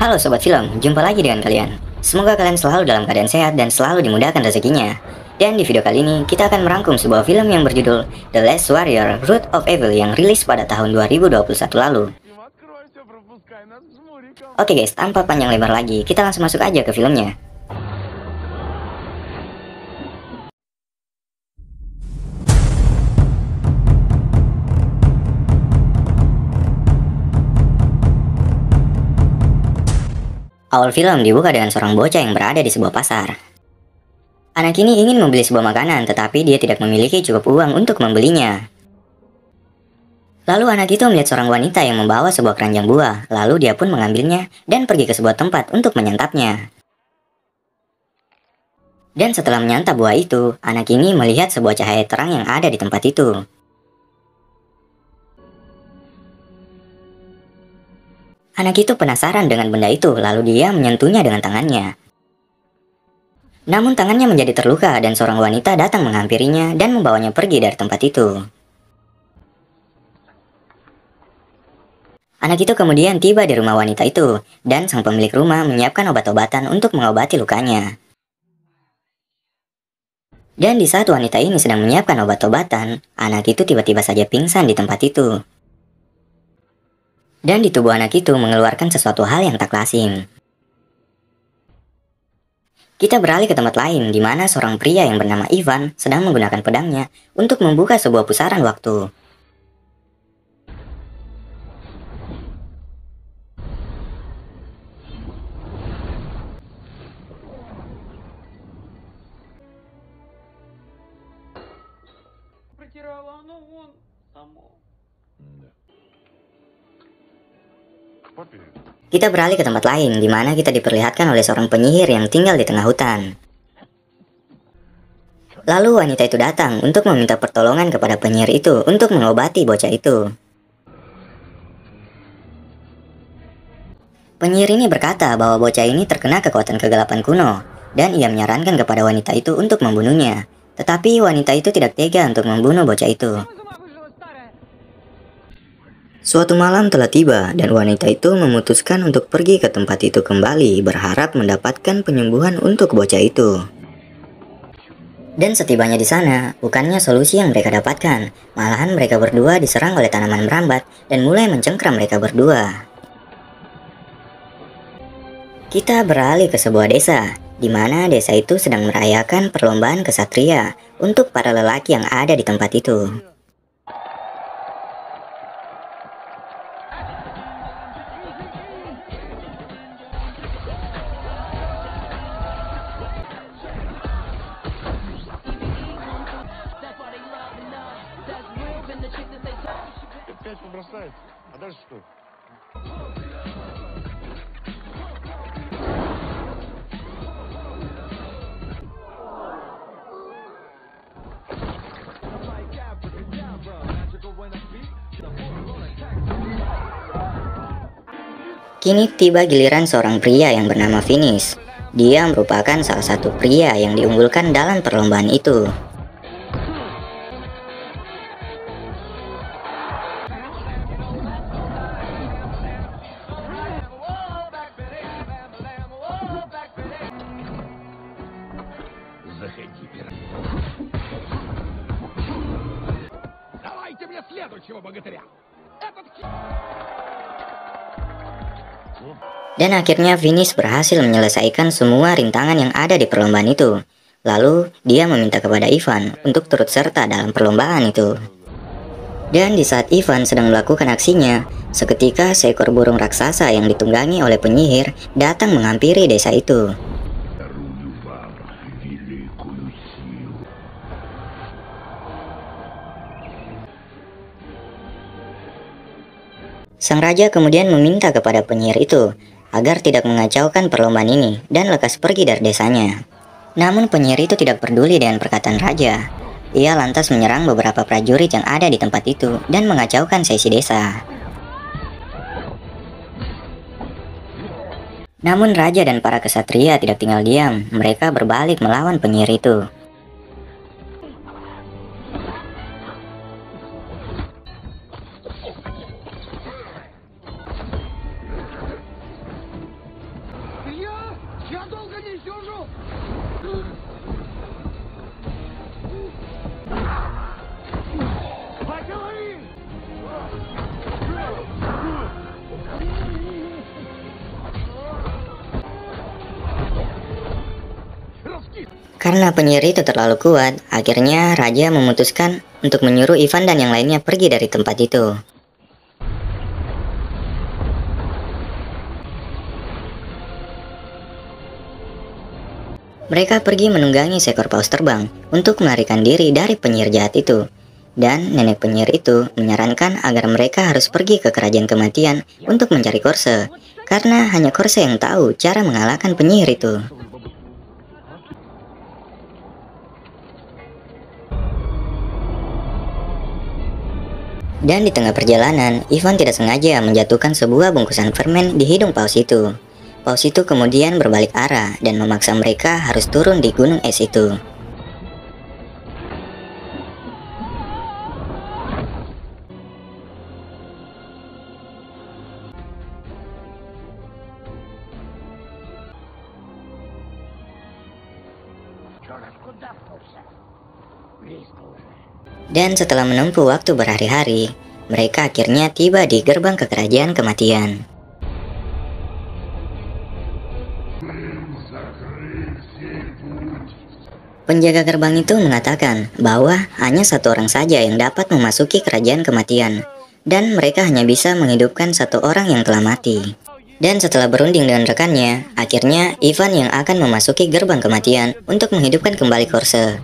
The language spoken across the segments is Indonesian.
Halo Sobat Film, jumpa lagi dengan kalian. Semoga kalian selalu dalam keadaan sehat dan selalu dimudahkan rezekinya. Dan di video kali ini, kita akan merangkum sebuah film yang berjudul The Last Warrior: Root of Evil yang rilis pada tahun 2021 lalu. Oke guys, tanpa panjang lebar lagi, kita langsung masuk aja ke filmnya. Awal film dibuka dengan seorang bocah yang berada di sebuah pasar. Anak ini ingin membeli sebuah makanan, tetapi dia tidak memiliki cukup uang untuk membelinya. Lalu anak itu melihat seorang wanita yang membawa sebuah keranjang buah, lalu dia pun mengambilnya dan pergi ke sebuah tempat untuk menyantapnya. Dan setelah menyantap buah itu, anak ini melihat sebuah cahaya terang yang ada di tempat itu. Anak itu penasaran dengan benda itu, lalu dia menyentuhnya dengan tangannya. Namun tangannya menjadi terluka dan seorang wanita datang menghampirinya dan membawanya pergi dari tempat itu. Anak itu kemudian tiba di rumah wanita itu, dan sang pemilik rumah menyiapkan obat-obatan untuk mengobati lukanya. Dan di saat wanita ini sedang menyiapkan obat-obatan, anak itu tiba-tiba saja pingsan di tempat itu. Dan di tubuh anak itu mengeluarkan sesuatu hal yang tak lazim. Kita beralih ke tempat lain, di mana seorang pria yang bernama Ivan sedang menggunakan pedangnya untuk membuka sebuah pusaran waktu. Kita beralih ke tempat lain, di mana kita diperlihatkan oleh seorang penyihir yang tinggal di tengah hutan. Lalu wanita itu datang untuk meminta pertolongan kepada penyihir itu untuk mengobati bocah itu. Penyihir ini berkata bahwa bocah ini terkena kekuatan kegelapan kuno, dan ia menyarankan kepada wanita itu untuk membunuhnya. Tetapi wanita itu tidak tega untuk membunuh bocah itu. Suatu malam telah tiba dan wanita itu memutuskan untuk pergi ke tempat itu kembali, berharap mendapatkan penyembuhan untuk bocah itu. Dan setibanya di sana, bukannya solusi yang mereka dapatkan, malahan mereka berdua diserang oleh tanaman merambat dan mulai mencengkram mereka berdua. Kita beralih ke sebuah desa, di mana desa itu sedang merayakan perlombaan kesatria untuk para lelaki yang ada di tempat itu. Kini tiba giliran seorang pria yang bernama Finis. Dia merupakan salah satu pria yang diunggulkan dalam perlombaan itu. Dan akhirnya Finis berhasil menyelesaikan semua rintangan yang ada di perlombaan itu. Lalu dia meminta kepada Ivan untuk turut serta dalam perlombaan itu. Dan di saat Ivan sedang melakukan aksinya, seketika seekor burung raksasa yang ditunggangi oleh penyihir datang menghampiri desa itu. Sang raja kemudian meminta kepada penyihir itu agar tidak mengacaukan perlombaan ini dan lekas pergi dari desanya. Namun penyihir itu tidak peduli dengan perkataan raja. Ia lantas menyerang beberapa prajurit yang ada di tempat itu dan mengacaukan sesi desa. Namun raja dan para kesatria tidak tinggal diam, mereka berbalik melawan penyihir itu. Karena penyihir itu terlalu kuat, akhirnya raja memutuskan untuk menyuruh Ivan dan yang lainnya pergi dari tempat itu. Mereka pergi menunggangi seekor paus terbang untuk melarikan diri dari penyihir jahat itu. Dan nenek penyihir itu menyarankan agar mereka harus pergi ke kerajaan kematian untuk mencari Korse, karena hanya Korse yang tahu cara mengalahkan penyihir itu. Dan di tengah perjalanan, Ivan tidak sengaja menjatuhkan sebuah bungkusan permen di hidung paus itu. Paus itu kemudian berbalik arah dan memaksa mereka harus turun di gunung es itu. Dan setelah menempuh waktu berhari-hari, mereka akhirnya tiba di gerbang ke kerajaan kematian. Penjaga gerbang itu mengatakan bahwa hanya satu orang saja yang dapat memasuki kerajaan kematian, dan mereka hanya bisa menghidupkan satu orang yang telah mati. Dan setelah berunding dengan rekannya, akhirnya Ivan yang akan memasuki gerbang kematian untuk menghidupkan kembali Korse.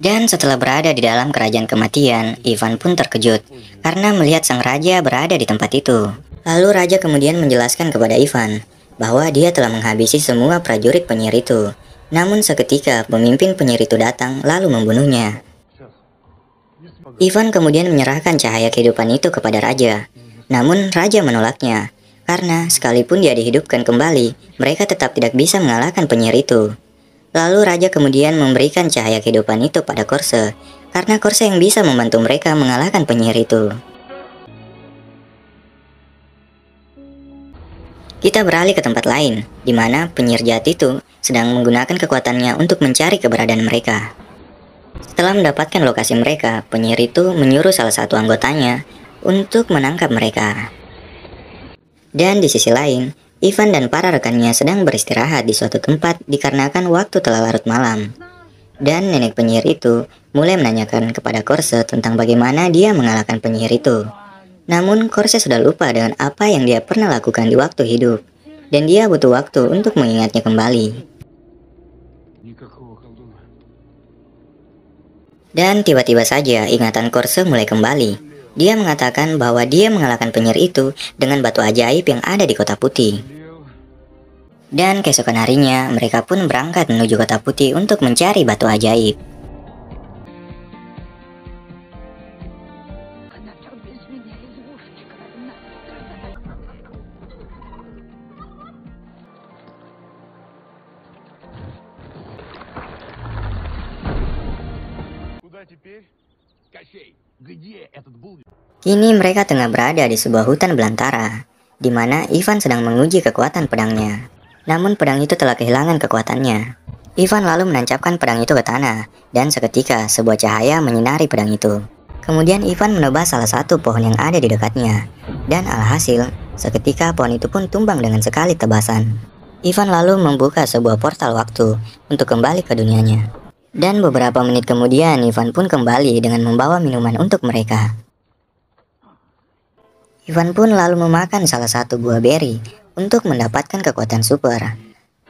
Dan setelah berada di dalam kerajaan kematian, Ivan pun terkejut karena melihat sang raja berada di tempat itu. Lalu raja kemudian menjelaskan kepada Ivan bahwa dia telah menghabisi semua prajurit penyihir itu. Namun seketika pemimpin penyihir itu datang lalu membunuhnya. Ivan kemudian menyerahkan cahaya kehidupan itu kepada raja. Namun raja menolaknya karena sekalipun dia dihidupkan kembali, mereka tetap tidak bisa mengalahkan penyihir itu. Lalu raja kemudian memberikan cahaya kehidupan itu pada Korse, karena Korse yang bisa membantu mereka mengalahkan penyihir itu. Kita beralih ke tempat lain, di mana penyihir jahat itu sedang menggunakan kekuatannya untuk mencari keberadaan mereka. Setelah mendapatkan lokasi mereka, penyihir itu menyuruh salah satu anggotanya untuk menangkap mereka. Dan di sisi lain, Ivan dan para rekannya sedang beristirahat di suatu tempat dikarenakan waktu telah larut malam. Dan nenek penyihir itu mulai menanyakan kepada Korse tentang bagaimana dia mengalahkan penyihir itu. Namun Korse sudah lupa dengan apa yang dia pernah lakukan di waktu hidup, dan dia butuh waktu untuk mengingatnya kembali. Dan tiba-tiba saja ingatan Korse mulai kembali. Dia mengatakan bahwa dia mengalahkan penyihir itu dengan batu ajaib yang ada di Kota Putih. Dan keesokan harinya, mereka pun berangkat menuju Kota Putih untuk mencari batu ajaib. Kini mereka tengah berada di sebuah hutan belantara, di mana Ivan sedang menguji kekuatan pedangnya. Namun pedang itu telah kehilangan kekuatannya. Ivan lalu menancapkan pedang itu ke tanah, dan seketika sebuah cahaya menyinari pedang itu. Kemudian Ivan menebas salah satu pohon yang ada di dekatnya, dan alhasil, seketika pohon itu pun tumbang dengan sekali tebasan. Ivan lalu membuka sebuah portal waktu untuk kembali ke dunianya. Dan beberapa menit kemudian, Ivan pun kembali dengan membawa minuman untuk mereka. Ivan pun lalu memakan salah satu buah beri untuk mendapatkan kekuatan super.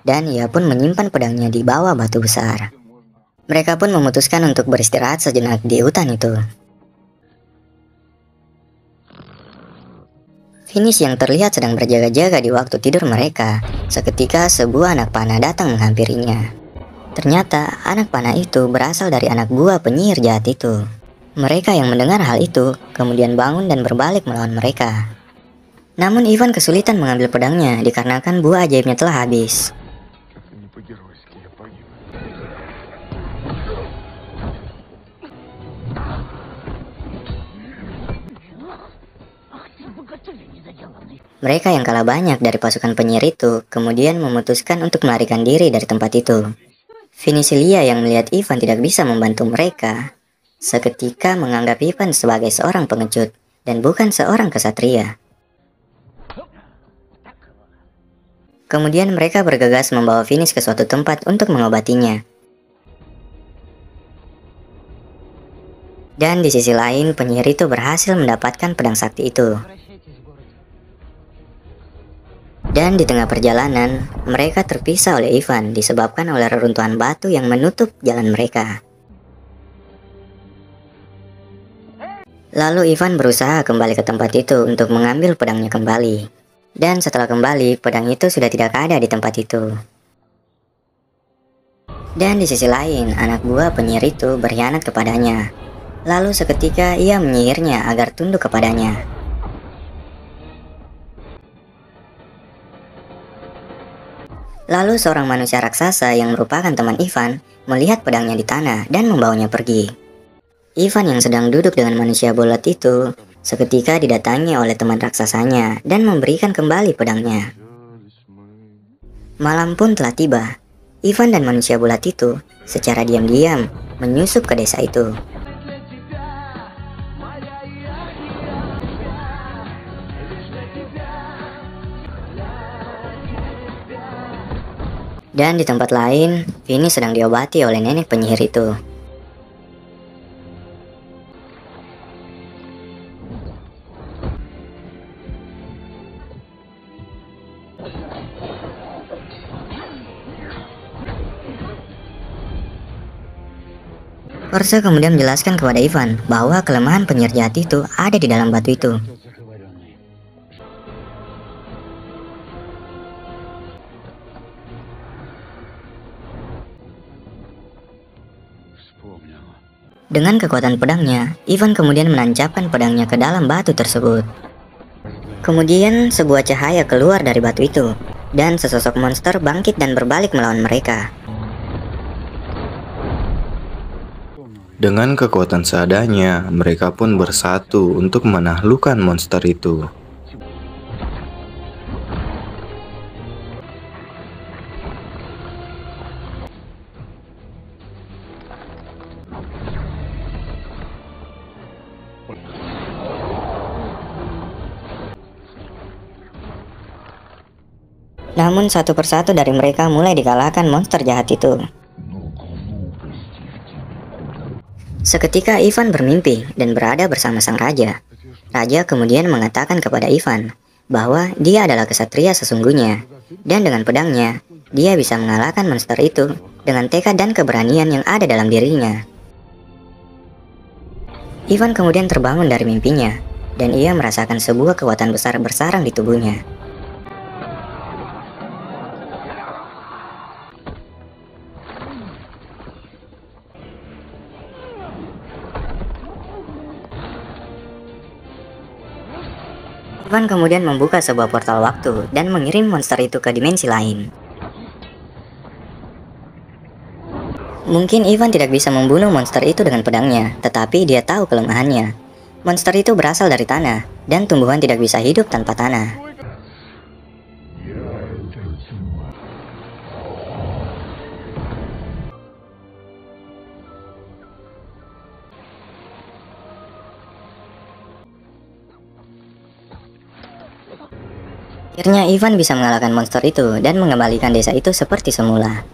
Dan ia pun menyimpan pedangnya di bawah batu besar. Mereka pun memutuskan untuk beristirahat sejenak di hutan itu. Finish yang terlihat sedang berjaga-jaga di waktu tidur mereka. Seketika sebuah anak panah datang menghampirinya. Ternyata anak panah itu berasal dari anak buah penyihir jahat itu. Mereka yang mendengar hal itu kemudian bangun dan berbalik melawan mereka. Namun Ivan kesulitan mengambil pedangnya dikarenakan buah ajaibnya telah habis. Mereka yang kalah banyak dari pasukan penyihir itu kemudian memutuskan untuk melarikan diri dari tempat itu. Vinicilia yang melihat Ivan tidak bisa membantu mereka, seketika menganggap Ivan sebagai seorang pengecut dan bukan seorang kesatria. Kemudian mereka bergegas membawa Finis ke suatu tempat untuk mengobatinya. Dan di sisi lain, penyihir itu berhasil mendapatkan pedang sakti itu. Dan di tengah perjalanan, mereka terpisah oleh Ivan disebabkan oleh reruntuhan batu yang menutup jalan mereka. Lalu Ivan berusaha kembali ke tempat itu untuk mengambil pedangnya kembali. Dan setelah kembali, pedang itu sudah tidak ada di tempat itu. Dan di sisi lain, anak buah penyihir itu berkhianat kepadanya. Lalu seketika ia menyihirnya agar tunduk kepadanya. Lalu seorang manusia raksasa yang merupakan teman Ivan melihat pedangnya di tanah dan membawanya pergi. Ivan yang sedang duduk dengan manusia bulat itu seketika didatangi oleh teman raksasanya dan memberikan kembali pedangnya. Malam pun telah tiba. Ivan dan manusia bulat itu secara diam-diam menyusup ke desa itu. Dan di tempat lain, Vini sedang diobati oleh nenek penyihir itu. Korsa kemudian menjelaskan kepada Ivan bahwa kelemahan penyihir jahat itu ada di dalam batu itu. Dengan kekuatan pedangnya, Ivan kemudian menancapkan pedangnya ke dalam batu tersebut. Kemudian sebuah cahaya keluar dari batu itu, dan sesosok monster bangkit dan berbalik melawan mereka. Dengan kekuatan seadanya, mereka pun bersatu untuk menaklukkan monster itu. Namun satu persatu dari mereka mulai dikalahkan monster jahat itu. Seketika Ivan bermimpi dan berada bersama sang raja. Raja kemudian mengatakan kepada Ivan bahwa dia adalah kesatria sesungguhnya, dan dengan pedangnya, dia bisa mengalahkan monster itu dengan tekad dan keberanian yang ada dalam dirinya. Ivan kemudian terbangun dari mimpinya, dan ia merasakan sebuah kekuatan besar bersarang di tubuhnya. Ivan kemudian membuka sebuah portal waktu dan mengirim monster itu ke dimensi lain. Mungkin Ivan tidak bisa membunuh monster itu dengan pedangnya, tetapi dia tahu kelemahannya. Monster itu berasal dari tanah, dan tumbuhan tidak bisa hidup tanpa tanah. Akhirnya Ivan bisa mengalahkan monster itu dan mengembalikan desa itu seperti semula.